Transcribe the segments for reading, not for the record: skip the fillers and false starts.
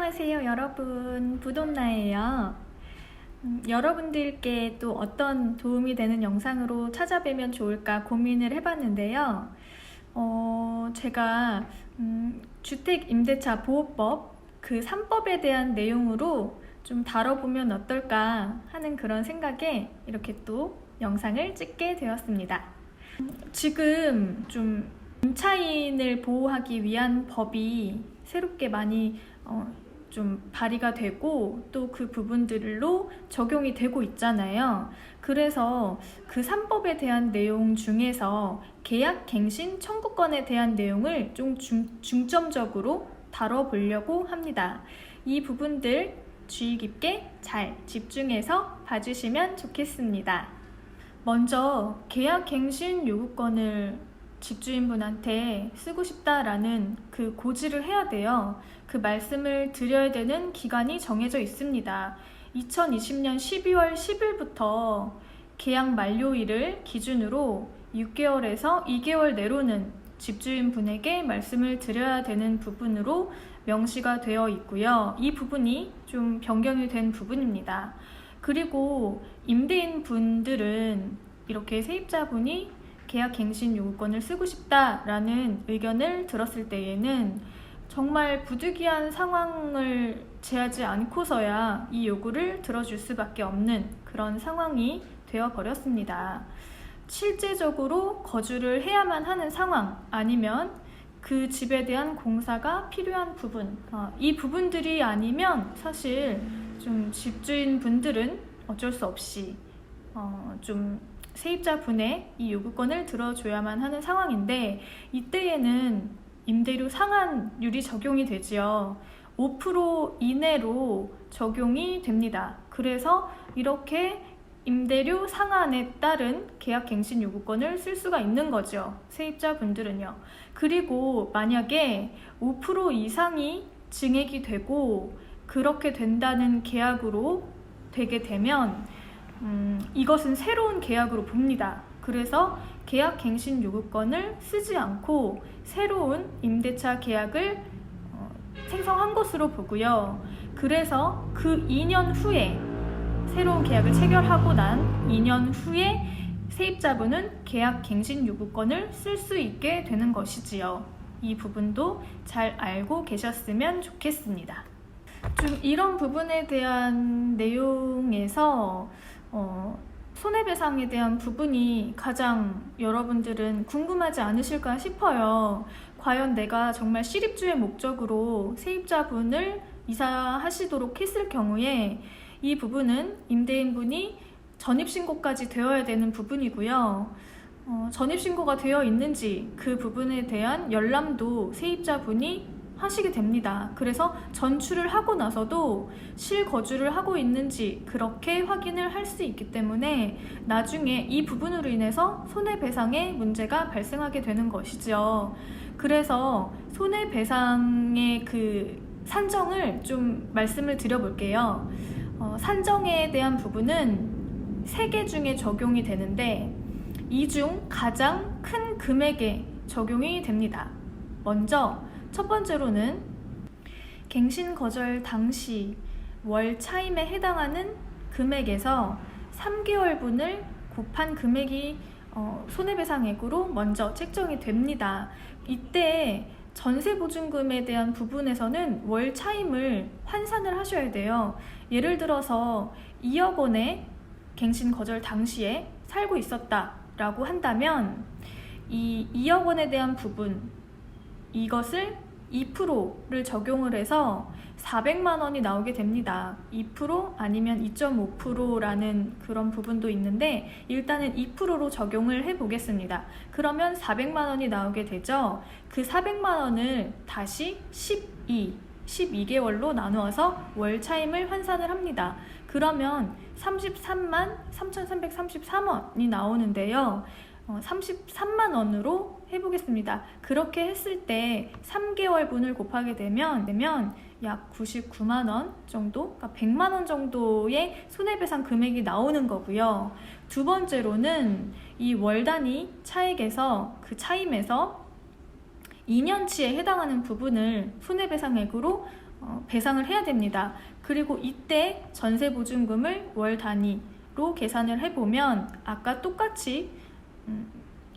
안녕하세요 여러분, 부돈나예요. 여러분들께 또 어떤 도움이 되는 영상으로 찾아뵈면 좋을까 고민을 해봤는데요. 제가 주택임대차 보호법 그 3법에 대한 내용으로 좀 다뤄보면 어떨까 하는 그런 생각에 이렇게 또 영상을 찍게 되었습니다. 지금 좀 임차인을 보호하기 위한 법이 새롭게 많이 좀 발의가 되고 또 그 부분들로 적용이 되고 있잖아요. 그래서 그 3법에 대한 내용 중에서 계약갱신 청구권에 대한 내용을 좀 중점적으로 다뤄보려고 합니다. 이 부분들 주의 깊게 잘 집중해서 봐주시면 좋겠습니다. 먼저 계약갱신 요구권을 집주인분한테 쓰고 싶다라는 그 고지를 해야 돼요. 그 말씀을 드려야 되는 기간이 정해져 있습니다. 2020년 12월 10일부터 계약 만료일을 기준으로 6개월에서 2개월 내로는 집주인분에게 말씀을 드려야 되는 부분으로 명시가 되어 있고요. 이 부분이 좀 변경이 된 부분입니다. 그리고 임대인 분들은 이렇게 세입자분이 계약갱신 요구권을 쓰고 싶다라는 의견을 들었을 때에는 정말 부득이한 상황을 제하지 않고서야 이 요구를 들어줄 수밖에 없는 그런 상황이 되어버렸습니다. 실제적으로 거주를 해야만 하는 상황 아니면 그 집에 대한 공사가 필요한 부분, 이 부분들이 아니면 사실 좀 집주인분들은 어쩔 수 없이 좀 세입자분의 이 요구권을 들어줘야만 하는 상황인데, 이때에는 임대료 상한율이 적용이 되지요. 5% 이내로 적용이 됩니다. 그래서 이렇게 임대료 상한에 따른 계약갱신 요구권을 쓸 수가 있는 거죠, 세입자분들은요. 그리고 만약에 5% 이상이 증액이 되고 그렇게 된다는 계약으로 되게 되면 이것은 새로운 계약으로 봅니다. 그래서 계약갱신 요구권을 쓰지 않고 새로운 임대차 계약을 생성한 것으로 보고요. 그래서 그 2년 후에 새로운 계약을 체결하고 난 2년 후에 세입자분은 계약갱신 요구권을 쓸 수 있게 되는 것이지요. 이 부분도 잘 알고 계셨으면 좋겠습니다. 좀 이런 부분에 대한 내용에서 손해배상에 대한 부분이 가장 여러분들은 궁금하지 않으실까 싶어요. 과연 내가 정말 실입주의 목적으로 세입자분을 이사하시도록 했을 경우에 이 부분은 임대인분이 전입신고까지 되어야 되는 부분이고요. 전입신고가 되어 있는지 그 부분에 대한 열람도 세입자분이 하시게 됩니다. 그래서 전출을 하고 나서도 실거주를 하고 있는지 그렇게 확인을 할 수 있기 때문에 나중에 이 부분으로 인해서 손해배상의 문제가 발생하게 되는 것이죠. 그래서 손해배상의 그 산정을 좀 말씀을 드려볼게요. 산정에 대한 부분은 3개 중에 적용이 되는데 이 중 가장 큰 금액에 적용이 됩니다. 먼저 첫 번째로는 갱신 거절 당시 월 차임에 해당하는 금액에서 3개월분을 곱한 금액이 손해배상액으로 먼저 책정이 됩니다. 이때 전세보증금에 대한 부분에서는 월 차임을 환산을 하셔야 돼요. 예를 들어서 2억 원의 갱신 거절 당시에 살고 있었다라고 한다면 이 2억 원에 대한 부분, 이것을 2%를 적용을 해서 400만 원이 나오게 됩니다. 2% 아니면 2.5%라는 그런 부분도 있는데 일단은 2%로 적용을 해보겠습니다. 그러면 400만 원이 나오게 되죠. 그 400만 원을 다시 12개월로 나누어서 월 차임을 환산을 합니다. 그러면 33만 3,333원이 나오는데요. 33만 원으로 해보겠습니다. 그렇게 했을 때 3개월분을 곱하게 되면 약 99만 원 정도, 그러니까 100만 원 정도의 손해배상 금액이 나오는 거고요. 두 번째로는 이 월 단위 차액에서 그 차임에서 2년치에 해당하는 부분을 손해배상액으로 배상을 해야 됩니다. 그리고 이때 전세보증금을 월 단위로 계산을 해보면 아까 똑같이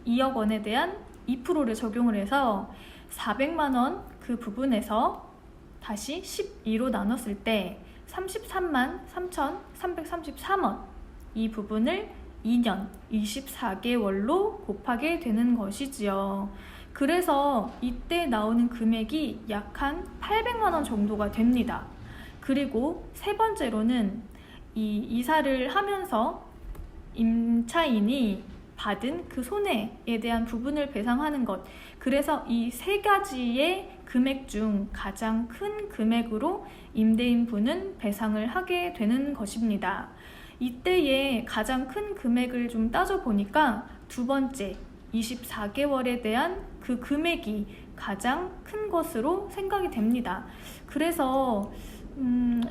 2억 원에 대한 2%를 적용을 해서 400만 원 그 부분에서 다시 12로 나눴을 때 33만 3,333원 이 부분을 2년 24개월로 곱하게 되는 것이지요. 그래서 이때 나오는 금액이 약 한 800만 원 정도가 됩니다. 그리고 세 번째로는 이 이사를 하면서 임차인이 받은 그 손해에 대한 부분을 배상하는 것. 그래서 이 세 가지의 금액 중 가장 큰 금액으로 임대인분은 배상을 하게 되는 것입니다. 이때의 가장 큰 금액을 좀 따져보니까 두 번째 24개월에 대한 그 금액이 가장 큰 것으로 생각이 됩니다. 그래서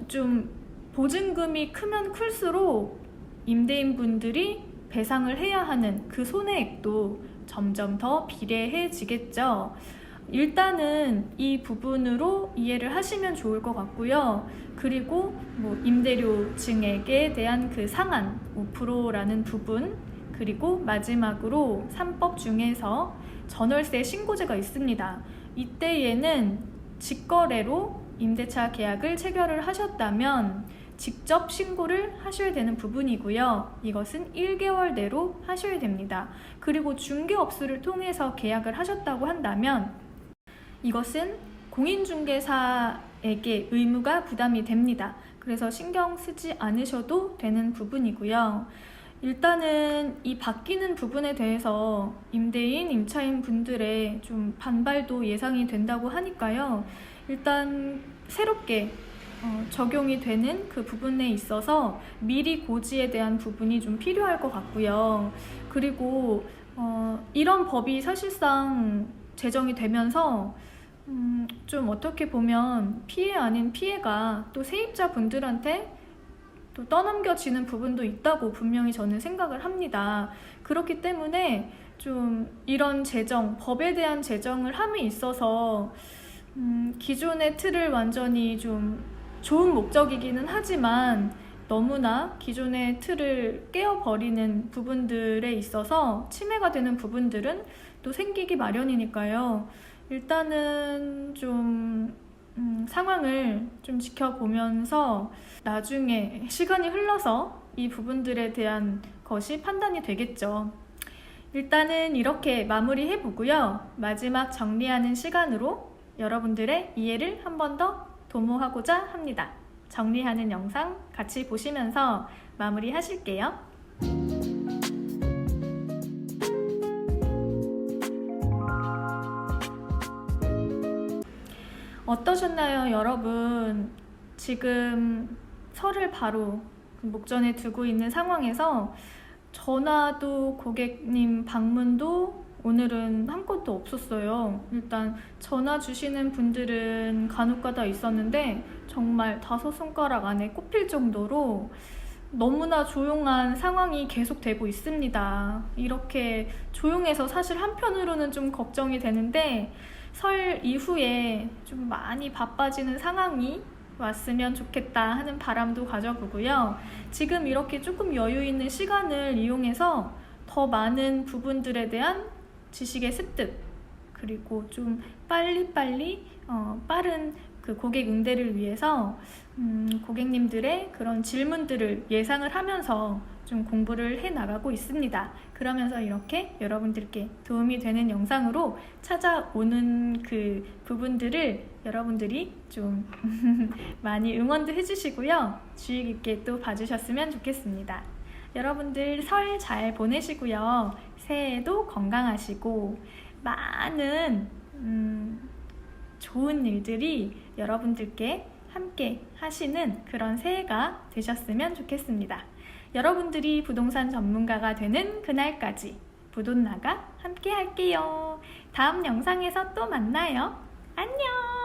좀 보증금이 크면 클수록 임대인분들이 배상을 해야 하는 그 손해액도 점점 더 비례해지겠죠. 일단은 이 부분으로 이해를 하시면 좋을 것 같고요. 그리고 임대료 증액에 대한 그 상한 5%라는 부분, 그리고 마지막으로 3법 중에서 전월세 신고제가 있습니다. 이때에는 직거래로 임대차 계약을 체결을 하셨다면 직접 신고를 하셔야 되는 부분이고요. 이것은 1개월 내로 하셔야 됩니다. 그리고 중개업소를 통해서 계약을 하셨다고 한다면 이것은 공인중개사에게 의무가 부담이 됩니다. 그래서 신경 쓰지 않으셔도 되는 부분이고요. 일단은 이 바뀌는 부분에 대해서 임대인, 임차인 분들의 좀 반발도 예상이 된다고 하니까요. 일단 새롭게 적용이 되는 그 부분에 있어서 미리 고지에 대한 부분이 좀 필요할 것 같고요. 그리고 이런 법이 사실상 제정이 되면서 좀 어떻게 보면 피해 아닌 피해가 또 세입자분들한테 또 떠넘겨지는 부분도 있다고 분명히 저는 생각을 합니다. 그렇기 때문에 좀 이런 제정, 법에 대한 제정을 함에 있어서 기존의 틀을 완전히 좀 좋은 목적이기는 하지만 너무나 기존의 틀을 깨어버리는 부분들에 있어서 침해가 되는 부분들은 또 생기기 마련이니까요. 일단은 좀 상황을 좀 지켜보면서 나중에 시간이 흘러서 이 부분들에 대한 것이 판단이 되겠죠. 일단은 이렇게 마무리해보고요. 마지막 정리하는 시간으로 여러분들의 이해를 한 번 더 도모하고자 합니다. 정리하는 영상 같이 보시면서 마무리 하실게요. 어떠셨나요, 여러분? 지금 설을 바로 목전에 두고 있는 상황에서 전화도 고객님 방문도 오늘은 한 건도 없었어요. 일단 전화 주시는 분들은 간혹가다 있었는데 정말 5손가락 안에 꼽힐 정도로 너무나 조용한 상황이 계속되고 있습니다. 이렇게 조용해서 사실 한편으로는 좀 걱정이 되는데 설 이후에 좀 많이 바빠지는 상황이 왔으면 좋겠다 하는 바람도 가져보고요. 지금 이렇게 조금 여유 있는 시간을 이용해서 더 많은 부분들에 대한 지식의 습득, 그리고 좀 빨리빨리 빠른 그 고객 응대를 위해서 고객님들의 그런 질문들을 예상을 하면서 좀 공부를 해 나가고 있습니다. 그러면서 이렇게 여러분들께 도움이 되는 영상으로 찾아오는 그 부분들을 여러분들이 좀 많이 응원도 해주시고요. 주의 깊게 또 봐주셨으면 좋겠습니다. 여러분들 설 잘 보내시고요. 새해에도 건강하시고 많은 좋은 일들이 여러분들께 함께 하시는 그런 새해가 되셨으면 좋겠습니다. 여러분들이 부동산 전문가가 되는 그날까지 부돈나가 함께 할게요. 다음 영상에서 또 만나요. 안녕!